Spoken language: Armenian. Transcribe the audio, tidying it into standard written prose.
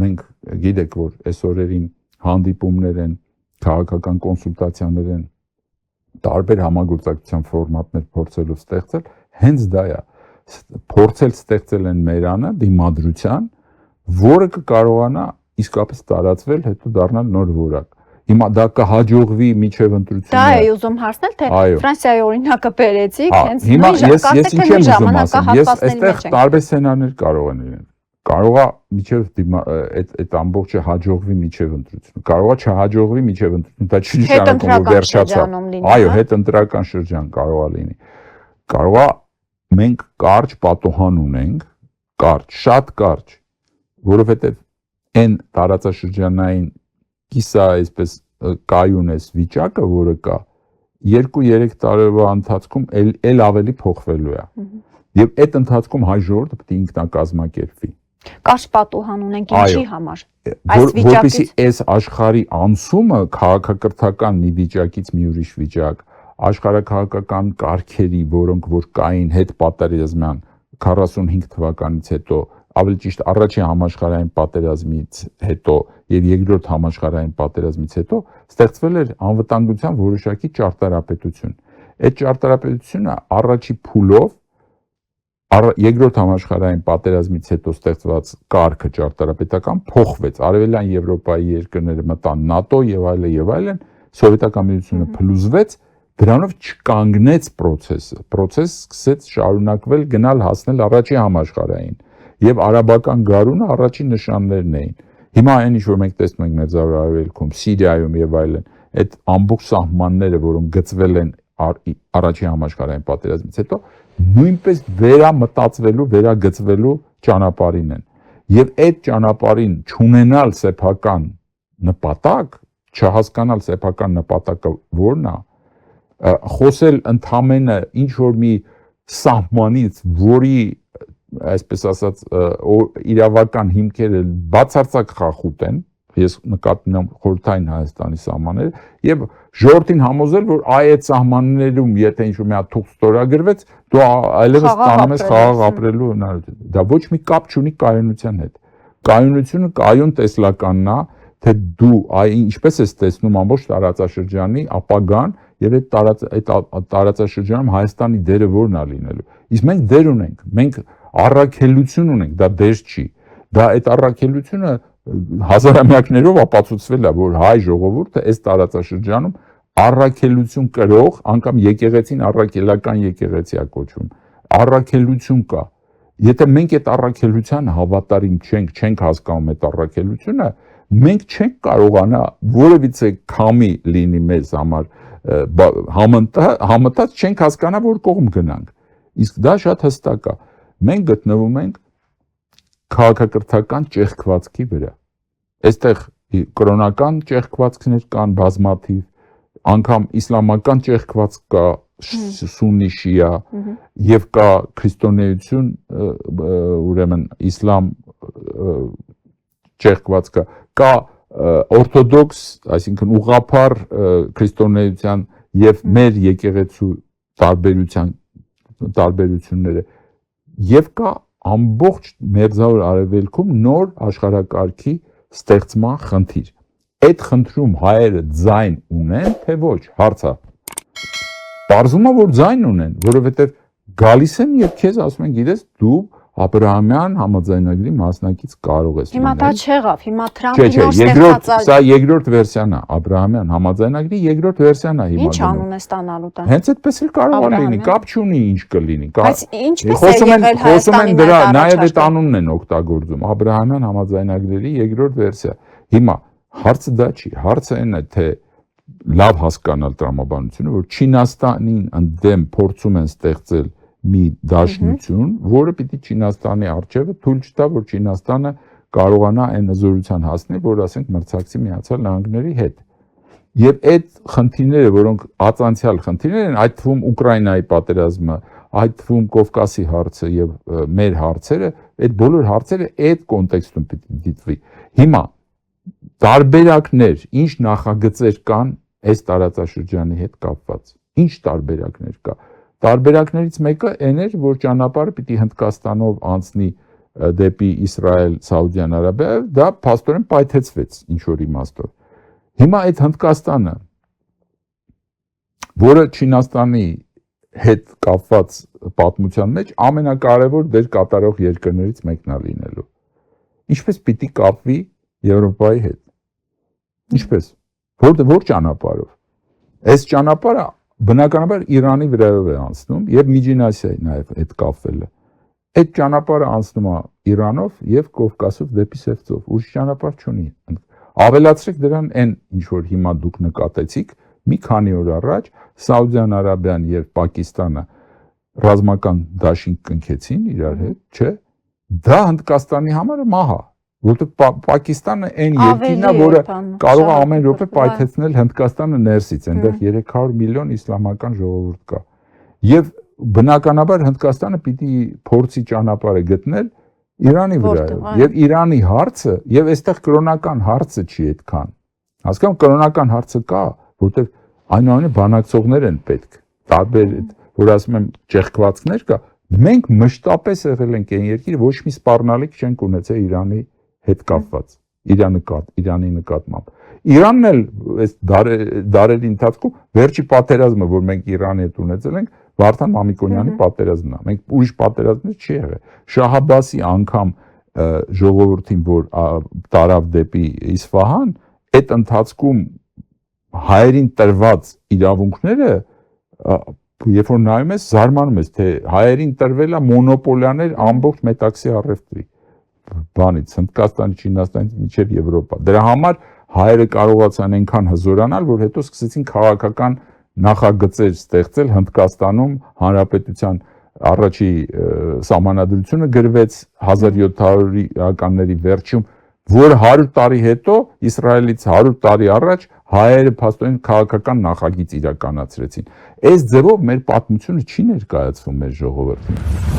մենք գիտեք, որ այս օրերին հանդիպումներ են, քաղաքական կոնսուլտացիաներ են, տարբեր համագործակցության ֆորմատներ փորձելով ստեղծել, հենց դա է, փորձել ստեղծել են մերանը դիմադրության, որը կկարողանա իսկապես տարածվել, հետո դառնալ նոր որակ։ Հիմա դա կհաջողվի միջև ընտրությունը։ Դա է ուզում հարցնել, թե Ֆրանսիայի օրինակը բերեցիք, հենց հիմա ես ինչ եմ ուզում ասեմ, ես այստեղ տարբեր սցենարներ կարող են լինել։ Կարող է միջև այդ ամբողջը հաջողվի միջև ընտրությունը։ Կարող է չհաջողվի միջև ընտրությունը, դա չի նշանակում, որ վերջացավ։ Այո, հետընտրական շրջան կարող է լինի։ Կարող է մենք կարճ պատոհան ունենք, կարճ, շատ կարճ, որովհետև այն տարածաշրջանային կիսա այսպես կայունես վիճակը, որը կա 2-3 տարվա ընթացքում էլ ավելի փոխվելու է։ Եվ այդ ընթացքում հայ ժողովուրդը պետք է ինքնակազմակերպվի։ Կարճ պատուհան ունենք ինչի համար։ Այս վիճակից որպեսզի այս աշխարհի անցումը քաղաքակրթական մի վիճակից մի ուրիշ վիճակ, աշխարհակաղակական կարգերի, որոնք որ կային հետ պատերազմյան 45 թվականից հետո, ավելի ճիշտ առաջին համաշխարհային պատերազմից հետո եւ երկրորդ համաշխարհային պատերազմից հետո ստեղծվել էր անվտանգության որոշակի ճարտարապետություն։ Այդ ճարտարապետությունը առաջի փուլով երկրորդ համաշխարհային պատերազմից հետո ստեղծված կարգը ճարտարապետական փոխվեց։ Արևելյան Եվրոպայի երկրները մտան ՆԱՏՕ եւ այլն, սովետական միությունը փլուզվեց, դրանով չկանգնեց process-ը։ Process սկսեց շարունակվել, գնալ հասնել առաջին համաշխարհային եւ արաբական գարունը առաջին նշաններն էին։ Հիմա այն ինչ որ մենք տեսնում ենք Մերձավոր Արևելքում, Սիրիայում եւ այլն, այդ ամբողջ սահմանները, որոնք գծվել են առաջին համաշխարհային պատերազմից հետո, նույնպես վերամտածվելու, վերագծվելու ճանապարհին են։ Եվ այդ ճանապարհին չունենալ սեփական նպատակ, չհասկանալ սեփական նպատակը որն է, խոսել ընդամենը ինչ որ մի սահմանից, որի այսպես ասած իրավական հիմքերը բացարձակ խախուտ են, ես նկատում եմ խորհրդային Հայաստանի սահմանները, եւ ժողովրդին համոզել, որ այդ սահմաններում եթե ինչ-որ մի հատ թուղթ ստորագրվեց, դու այլևս ստանում ես խաղաղ ապրելու հնարավորություն։ Դա ոչ մի կապ չունի կայունության հետ։ Կայունությունը կայուն տեսլականն է, թե դու ինչպես ես տեսնում ամբողջ տարածաշրջանի ապագան եւ այդ տարածաշրջանում Հայաստանի դերը որն է լինելու։ Իսկ մենք դեր ունենք, մենք առաքելություն ունենք, դա դեր չի։ Դա այդ առաքելությունը հազարամյակներով ապացուցվել է, որ հայ ժողովուրդը այս տարածաշրջանում առաքելություն կրող, անգամ եկեղեցին առաքելական եկեղեցի է կոչվում, առաքելություն կա։ Եթե մենք այդ առաքելությանը հավատարիմ չենք հասկանում այդ առաքելությունը, մենք չենք կարողանա որևիցե քամի լինի մեզ համար համընթաց չենք հասկանա որ կողմ գնանք։ Իսկ դա շատ հստակ է։ Մենք գտնվում ենք քաղաքակրթական ճեղքվածքի վրա։ Այստեղ կրոնական ճեղքվածքներ կան բազմաթիվ, անգամ իսլամական ճեղքվածք կա, սուննի շիա, եւ կա քրիստոնեություն, ուրեմն իսլամ ճեղքվածքը, կա օրթոդոքս, այսինքն ուղղափառ քրիստոնեության եւ մեր եկեղեցու տարբերությունները եւ կա ամբողջ Մերձավոր Արևելքում նոր աշխարհակարգի ստեղծման խնդիր։ Այդ խնդրում հայերը ձայն ունեն, թե ոչ, հարցը։ Պարզվում է, որ ձայն ունեն, որովհետեւ գալիս են եւ քեզ ասում են, գիտես, դու Աբրահամյան համաձայնագրի մասնակից կարող ես լինել։ Հիմա դա չեղավ, հիմա Թրամփի նոր ստեղծած սա երկրորդ վերսիան է, Աբրահամյան համաձայնագրի երկրորդ վերսիան է հիմա։ Ինչ անուն է ստանալու դա։ Հենց այդպես էլ կարող է լինի, կապ չունի ինչ կլինի։ Բայց ինչպես է եղել Հայաստանի դրա նաև այդ անունն են օգտագործում, Աբրահամյան համաձայնագրերի երկրորդ վերսիա։ Հիմա հարցը դա չի, հարցը այն է, թե լավ հասկանալ տրամաբանությունը, որ Չինաստանին ընդդեմ փորձում են ստեղծել մի դաշնություն, որը պիտի Չինաստանի առջևը թույլ չտա, որ Չինաստանը կարողանա այն հզորության հասնել, որ ասենք մրցակցի Միացյալ Նահանգների հետ։ Եվ այդ խնդիրները, որոնք ածանցյալ խնդիրներ են, այդ թվում Ուկրաինայի պատերազմը, այդ թվում Կովկասի հարցը եւ մեր հարցերը, այդ բոլոր հարցերը այդ կոնտեքստում պիտի դիտվի։ Հիմա տարբերակներ, ինչ նախագծեր կան այս տարածաշրջանի հետ կապված։ Ինչ տարբերակներ կա։ Տարբերակներից մեկը այն էր, որ ճանապարհը պիտի Հնդկաստանով անցնի դեպի Իսրայել, Սաուդյան Արաբիա, դա փաստորեն պայթեցվեց ինչ որ իմաստով։ Հիմա այդ Հնդկաստանը, որը Չինաստանի հետ կապված պատմության մեջ ամենակարևոր դեր կատարող երկրներից մեկն է լինելու։ Ինչպես պիտի կապվի Եվրոպայի հետ։ Ինչպես։ Որ ճանապարհով։ Այս ճանապարհը բնականաբար Իրանի վրայով է անցնում եւ Միջին Ասիայի նաեւ հետ կապվել է։ Այդ ճանապարհը անցնում է Իրանով եւ Կովկասով դեպի Սևծով։ Ուրիշ ճանապարհ չունի։ Ավելացրեք դրան այն ինչ որ հիմա դուք նկատեցիք մի քանի օր առաջ Սաուդյան Արաբիան եւ Պակիստանը ռազմական դաշինք կնքեցին իրար հետ, չէ՞։ Դա Հնդկաստանի համար մահ է, որովհետեւ Պակիստանը այն երկիրն է, որը կարող է ամեն րոպե պայթեցնել Հնդկաստանը ներսից, այնտեղ 300 միլիոն իսլամական ժողովուրդ կա։ Եվ բնականաբար Հնդկաստանը պիտի փորձի ճանապարհը գտնել Իրանի վրայով, եւ Իրանի հարցը, եւ այստեղ կրոնական հարցը չի այդքան։ Հասկանում կրոնական հարցը կա, որտեղ այնուամենայնիվ բանակցողներ են պետք։ Տարբեր որ ասում եմ ճեղքվածքներ կա, մենք մշտապես եղել ենք այն երկիրը, ոչ մի սպառնալիք չենք ունեցել Իրանի հետ կապված, Իրանի նկատմամբ։ Իրանն էլ այս դարերի ընթացքում վերջի պատերազմը, որ մենք Իրանի հետ ունեցել ենք, Վարդան Մամիկոնյանի պատերազմն է։ Մենք ուրիշ պատերազմներ չի եղել։ Շահ Աբբասի անգամ ժողովրդին, որ տարավ դեպի Իսֆահան, այդ ընթացքում հայերին տրված իրավունքները, երբ որ նայում ես, զարմանում ես, թե հայերին տրվել է մոնոպոլիաներ ամբողջ Մետաքսի առևտրի բանից, Հնդկաստանի, Չինաստանից մինչև Եվրոպա։ Դրա համար հայերը կարողացան այնքան հզորանալ, որ հետո սկսեցին քաղաքական նախագծեր ստեղծել Հնդկաստանում հանրապետության առաջի սահմանադրությունը գրվեց 1700-ականների վերջում, որ 100 տարի հետո Իսրայելից 100 տարի առաջ հայերը փաստորեն քաղաքական նախագիծ իրականացրեցին։ Այս ձևով մեր պատմությունը չի ներկայացվում մեր ժողովրդին։